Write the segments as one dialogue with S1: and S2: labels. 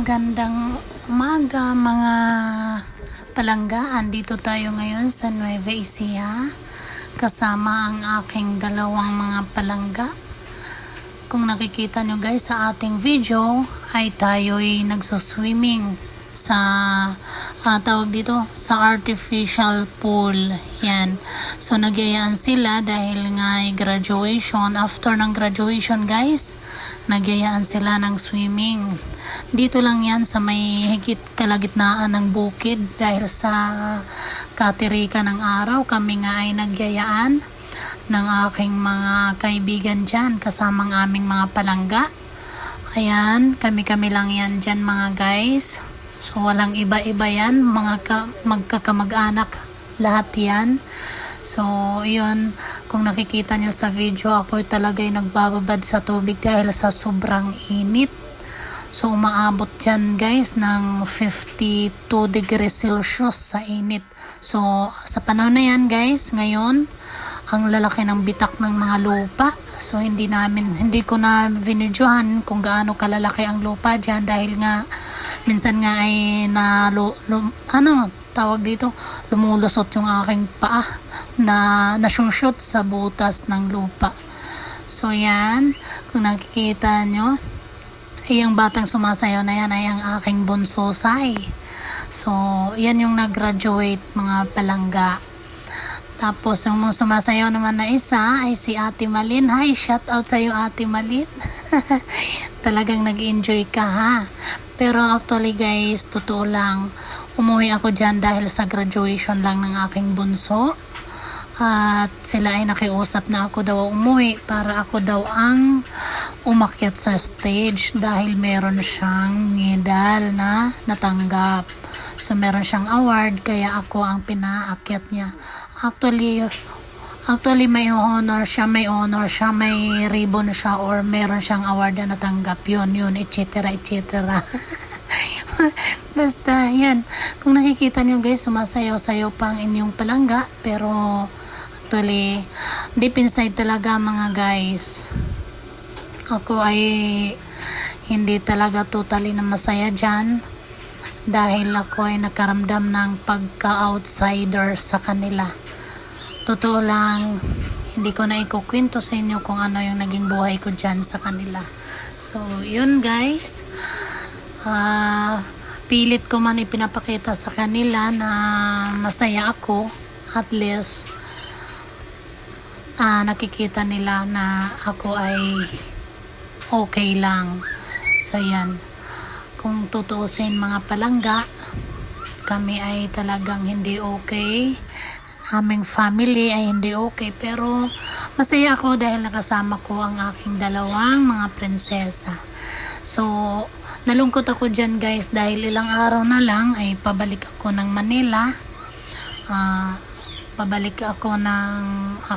S1: magandang umaga mga palanggaan. Dito tayo ngayon sa Nueva Ecija kasama ang aking dalawang mga palangga. Kung nakikita nyo guys sa ating video ay tayo'y nagsuswimming sa tawag dito sa artificial pool. Yan. So nagyayaan sila dahil nga ay graduation. After ng graduation guys, nagyayaan sila ng swimming. Dito lang yan sa may higit kalagitnaan ng bukid dahil sa katirika ng araw. Kami nga ay nagyayaan ng aking mga kaibigan dyan kasamang aming mga palangga. Ayan, kami-kami lang yan dyan mga guys. So walang iba-iba yan, mga magkakamag-anak lahat yan. So yun, kung nakikita nyo sa video, ako talaga'y nagbababad sa tubig dahil sa sobrang init. So umaabot dyan guys ng 52 degrees Celsius sa init. So sa panahon na yan guys, ngayon ang lalaki ng bitak ng mga lupa. So hindi ko na vinidyohan kung gaano kalalaki ang lupa dyan dahil nga minsan nga ay lumulusot yung aking paa na nasushoot sa butas ng lupa. So yan, kung nakikita nyo, yung batang sumasayaw na yan ay ang aking bunsosay. So yan yung nag-graduate mga palangga. Tapos yung sumasayaw naman na isa ay si Ate Malin. Hi, shout out sa iyo Ate Malin. Talagang nag-enjoy ka ha. Pero actually guys, totoo lang, umuwi ako dyan dahil sa graduation lang ng aking bunso. At sila ay nakiusap na ako daw umuwi para ako daw ang umakyat sa stage dahil meron siyang medal na natanggap. So meron siyang award kaya ako ang pinaakyat niya. Actually may honor siya, may ribbon siya or meron siyang award na natanggap. Yun, etc. Basta yan. Kung nakikita niyo guys, sumasayaw-sayaw pa ang inyong palangga. Pero actually, deep inside talaga mga guys, ako ay hindi talaga totally na masaya dyan. Dahil ako ay nakaramdam ng pagka-outsider sa kanila. Totoo lang, hindi ko na ikukwento sa inyo kung ano yung naging buhay ko dyan sa kanila. So, yun guys. Pilit ko man ipinapakita sa kanila na masaya ako. At least, nakikita nila na ako ay okay lang. So, yan. Kung tutuusin mga palangga, kami ay talagang hindi okay. Aming family ay hindi okay. Pero masaya ako dahil nakasama ko ang aking dalawang mga prinsesa. So, nalungkot ako dyan guys dahil ilang araw na lang ay pabalik ako ng Manila. Pabalik ako ng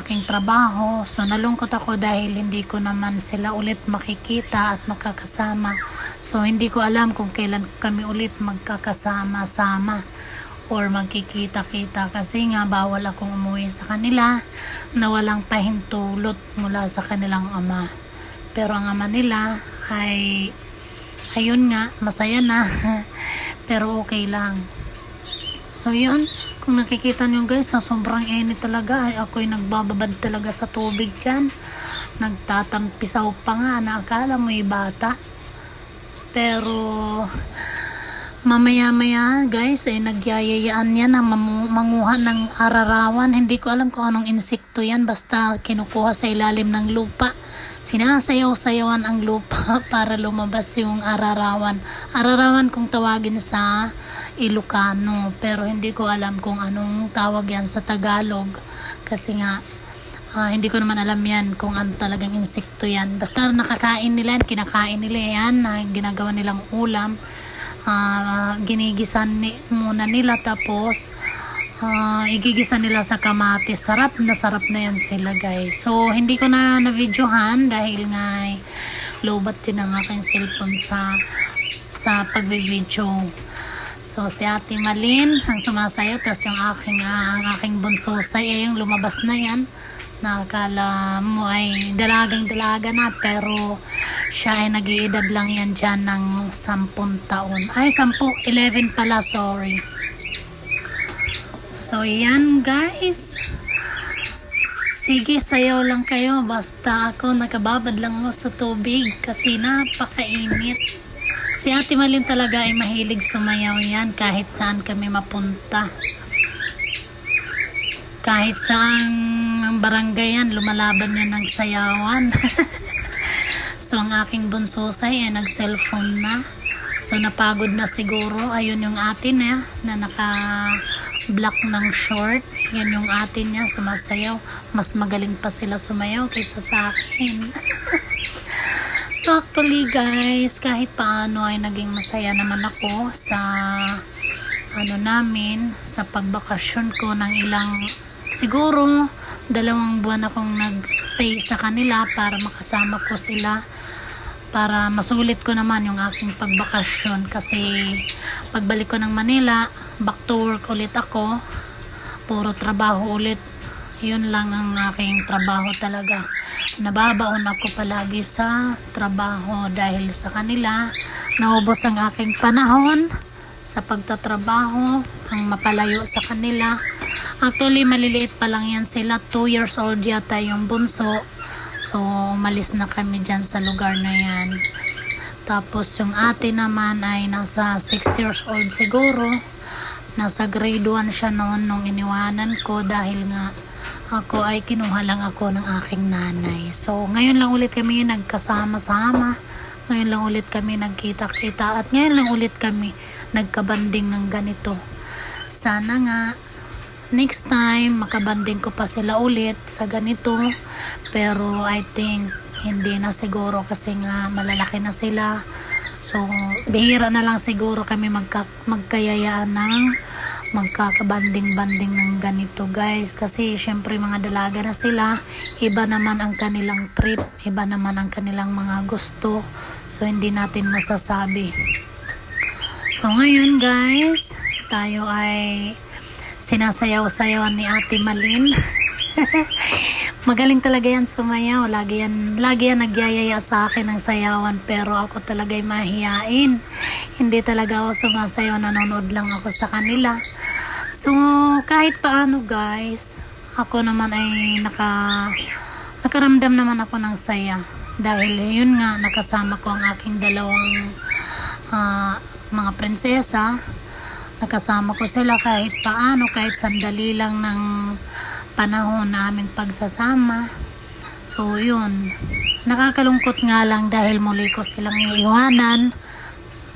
S1: aking trabaho. So nalungkot ako dahil hindi ko naman sila ulit makikita at makakasama. So hindi ko alam kung kailan kami ulit magkakasama-sama or magkikita-kita kasi nga bawal akong umuwi sa kanila na walang pahintulot mula sa kanilang ama. Pero ang ama nila ay ayun nga, masaya na pero okay lang. So yun, kung nakikita nyo guys, sa sobrang init talaga ay ako'y nagbababad talaga sa tubig dyan. Nagtatampisaw pa nga na akala mo'y bata. Pero mamaya-maya guys ay nagyayayaan yan na manguha ng ararawan. Hindi ko alam kung anong insekto yan, basta kinukuha sa ilalim ng lupa. Sinasayaw-sayawan ang lupa para lumabas yung ararawan. Ararawan kung tawagin sa Ilocano, pero hindi ko alam kung anong tawag yan sa Tagalog kasi nga hindi ko naman alam yan kung ano talagang insekto yan. Basta nakakain nila yan, kinakain nila yan na ginagawa nilang ulam. Ginigisan muna nila tapos igigisa nila sa kamatis. Sarap na yan sila guys. So hindi ko na na-videohan dahil nga lowbat din ang aking cellphone sa pag-video. So si Ate Malin ang sumasayaw, tapos yung aking bunsosay ay yung lumabas na yan Nakakala mo ay dalagang-dalaga na, pero siya ay nag-iedad lang yan dyan ng 10 taon. Ay, 11 pala, sorry. So, yan guys. Sige, sayaw lang kayo. Basta ako, nakababad lang ako sa tubig kasi napakainit. Si Ate Malin talaga ay mahilig sumayaw yan kahit saan kami mapunta. Kahit saan barangay yan, lumalaban yan ng sayawan. So, ang aking bunsosay ay nag-cellphone na. So, napagod na siguro. Ayun yung atin na naka-block ng short. Yan yung atin niya, sumasayaw. Mas magaling pa sila sumayaw kaysa sa akin. So, actually guys, kahit paano ay naging masaya naman ako sa sa pagbakasyon ko ng siguro 2 buwan akong nagstay sa kanila para makasama ko sila, para masulit ko naman yung aking pagbakasyon. Kasi pagbalik ko ng Manila, back to work ulit ako, puro trabaho ulit. Yun lang ang aking trabaho talaga. Nababaon ako palagi sa trabaho dahil sa kanila. Naubos ang aking panahon sa pagtatrabaho, ang mapalayo sa kanila. Actually, maliliit pa lang yan sila. 2 years old yata yung bunso. So, umalis na kami dyan sa lugar na yan. Tapos, yung ate naman ay nasa 6 years old siguro. Nasa grade 1 siya noon nung iniwanan ko dahil nga ako ay kinuha lang ako ng aking nanay. So, ngayon lang ulit kami nagkasama-sama. Ngayon lang ulit kami nagkita-kita. At ngayon lang ulit kami nagkabanding ng ganito. Sana nga next time makabanding ko pa sila ulit sa ganito. Pero I think hindi na siguro kasi nga malalaki na sila. So, bihira na lang siguro kami magkayayaan ng magkakabanding-banding ng ganito guys. Kasi syempre mga dalaga na sila, iba naman ang kanilang trip, iba naman ang kanilang mga gusto. So, hindi natin masasabi. So, ngayon guys, tayo ay sinasayaw-sayawan ni Ate Malin. Magaling talaga yan sumayaw. Lagi yan nagyayaya sa akin ng sayawan, pero ako talaga ay mahiyain. Hindi talaga ako sumasayaw, nanonood lang ako sa kanila. So, kahit paano guys, ako naman ay nakaramdam naman ako ng saya. Dahil yun nga, nakasama ko ang aking dalawang mga prinsesa. Nakasama ko sila kahit paano, kahit sandali lang ng panahon na aming pagsasama. So yun, nakakalungkot nga lang dahil muli ko silang iiwanan,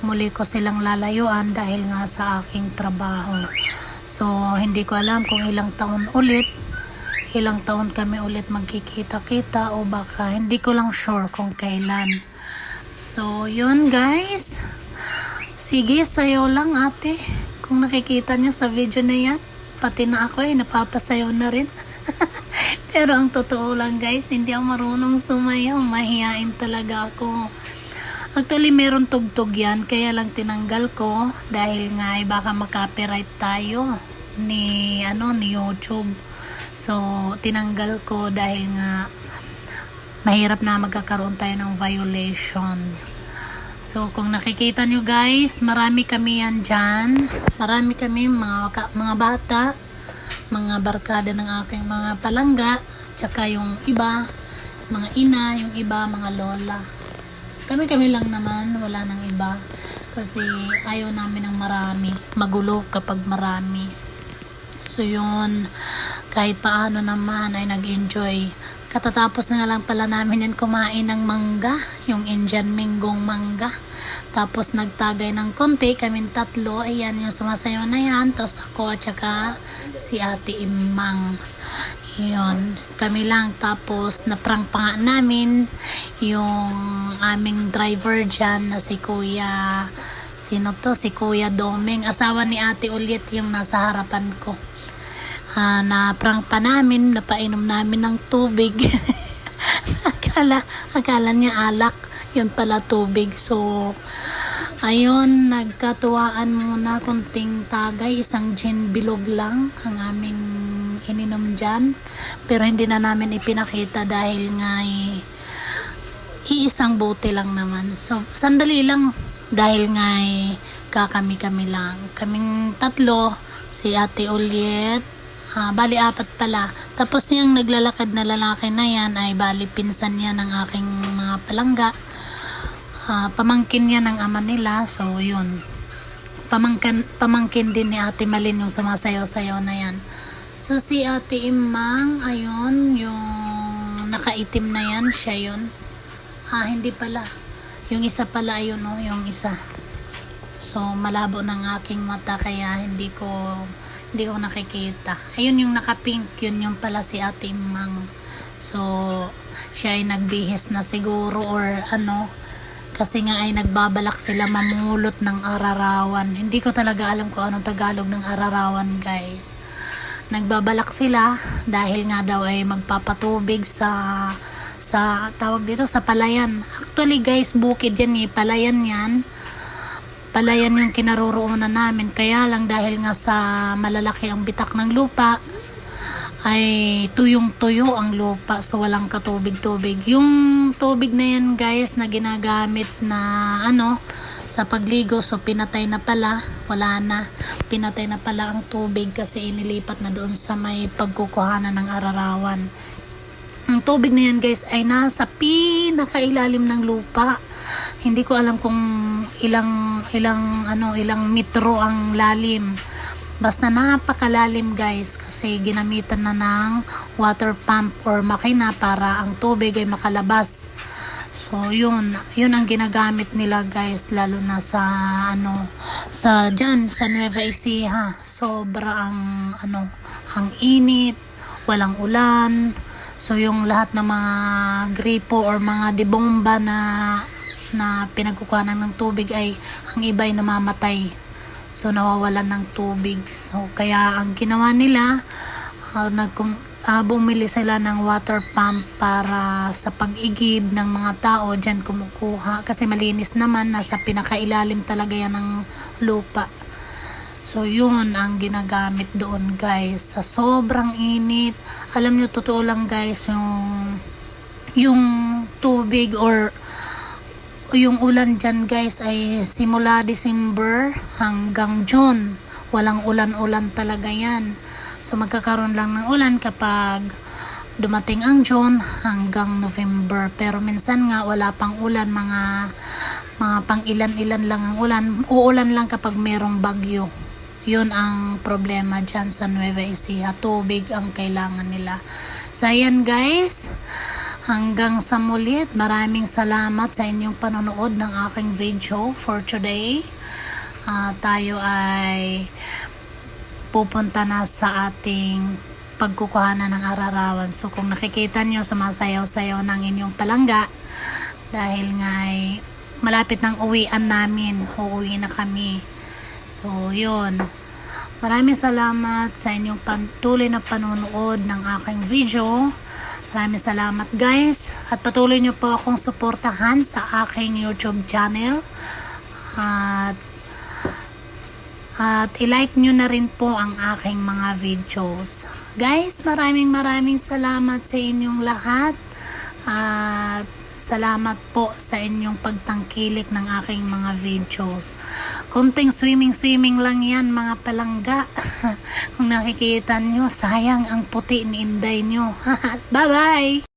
S1: muli ko silang lalayuan dahil nga sa aking trabaho. So hindi ko alam kung ilang taon kami ulit magkikita-kita, o baka hindi ko lang sure kung kailan. So yun guys, sige, sayo lang ate. Kung nakikita nyo sa video na yan, pati na ako napapasayaw na rin. Pero ang totoo lang guys, hindi ako marunong sumayaw. Mahihain talaga ako. Actually, meron tugtog yan, kaya lang tinanggal ko dahil nga baka makopyright tayo ni YouTube. So, tinanggal ko dahil nga mahirap na magkakaroon tayo ng violation. So, kung nakikita nyo guys, marami kami yan dyan. Marami kami, mga bata, mga barkada ng aking mga palangga, tsaka yung iba, mga ina, yung iba, mga lola. Kami lang naman, wala nang iba. Kasi ayaw namin ng marami. Magulo kapag marami. So, yun, kahit paano naman ay nag-enjoy. Katatapos na lang pala namin yan kumain ng mangga, yung Indian Minggong mangga. Tapos nagtagay ng konti, kaming tatlo, ayan yung sumasayaw na yan. Tapos ako at saka si Ate Imang. Yun, kami lang. Tapos naprank pa nga namin yung aming driver dyan na si Kuya, si Kuya Domeng. Asawa ni Ate ulit yung nasa harapan ko. Na-prank pa namin, napainom namin ng tubig. akala niya alak, yun pala tubig. So, ayun, nagkatuwaan muna, kunting tagay, isang gin bilog lang ang aming ininom dyan. Pero hindi na namin ipinakita dahil nga iisang bote lang naman. So, sandali lang dahil nga kakami-kami lang. Kaming tatlo, si Ate Uliet, bali apat pala. Tapos yung naglalakad na lalaki na yan ay bali pinsan yan ng aking mga palangga. Pamangkin yan ng ama nila. So, yun. Pamangkin din ni Ate Malin yung sumasayaw-sayaw na yan. So, si Ate Imang, ayun, yung nakaitim na yan, siya yun. Hindi pala. Yung isa pala, ayun, oh, yung isa. So, malabo ng aking mata kaya hindi ko nakikita. Ayun yung naka-pink, yun yung pala si Ate Imang. So, siya ay nagbihis na siguro or ano, kasi nga ay nagbabalak sila mamulot ng ararawan. Hindi ko talaga alam kung anong Tagalog ng ararawan, guys. Nagbabalak sila dahil nga daw ay magpapatubig sa tawag dito sa palayan. Actually, guys, bukid yan palayan yan. Palayan yung kinaroroonan namin. Kaya lang dahil nga sa malalaki ang bitak ng lupa, ay tuyong-tuyo ang lupa. So, walang katubig-tubig. Yung tubig na yan, guys, na ginagamit na sa pagligo. So, pinatay na pala. Wala na. Pinatay na pala ang tubig kasi inilipat na doon sa may pagkukuhanan ng ararawan. Ang tubig na yan, guys, ay nasa pinakailalim ng lupa. Hindi ko alam kung ilang metro ang lalim. Basta napakalalim, guys, kasi ginamitan na ng water pump or makina para ang tubig ay makalabas. So, yun ang ginagamit nila, guys, lalo na sa sa Nueva Ecija. Sobra ang init, walang ulan. So, yung lahat ng mga gripo or mga debomba na pinagkukuhanan ng tubig ay ang iba ay namamatay. So, nawawalan ng tubig. So, kaya ang ginawa nila, bumili sila ng water pump para sa pag-igib ng mga tao dyan kumukuha. Kasi malinis naman, nasa pinakailalim talaga yan ng lupa. So, yun ang ginagamit doon, guys. Sa sobrang init. Alam nyo, totoo lang, guys, yung tubig or yung ulan dyan, guys, ay simula December hanggang June. Walang ulan-ulan talaga yan. So, magkakaroon lang ng ulan kapag dumating ang June hanggang November. Pero minsan nga, wala pang ulan. Mga pang ilan-ilan lang ang ulan. Uulan lang kapag merong bagyo. Yun ang problema dyan sa Nueva Ecija. Tubig ang kailangan nila. So, ayan, guys. Hanggang sa mulit, maraming salamat sa inyong panonood ng aking video for today. Tayo ay pupunta na sa ating pagkukuhanan ng ararawan. So, kung nakikita nyo, sumasayaw-sayaw ng inyong palangga dahil nga ay malapit ng uwian namin. Uuwi na kami. So, yun. Maraming salamat sa inyong patuloy na panonood ng aking video. Maraming salamat, guys, at patuloy nyo po akong suportahan sa aking YouTube channel at i-like nyo na rin po ang aking mga videos. Guys, maraming salamat sa inyong lahat at salamat po sa inyong pagtangkilik ng aking mga videos. Konting swimming lang yan, mga palangga. Kung nakikita nyo, sayang ang puti ni Inday nyo. Bye-bye!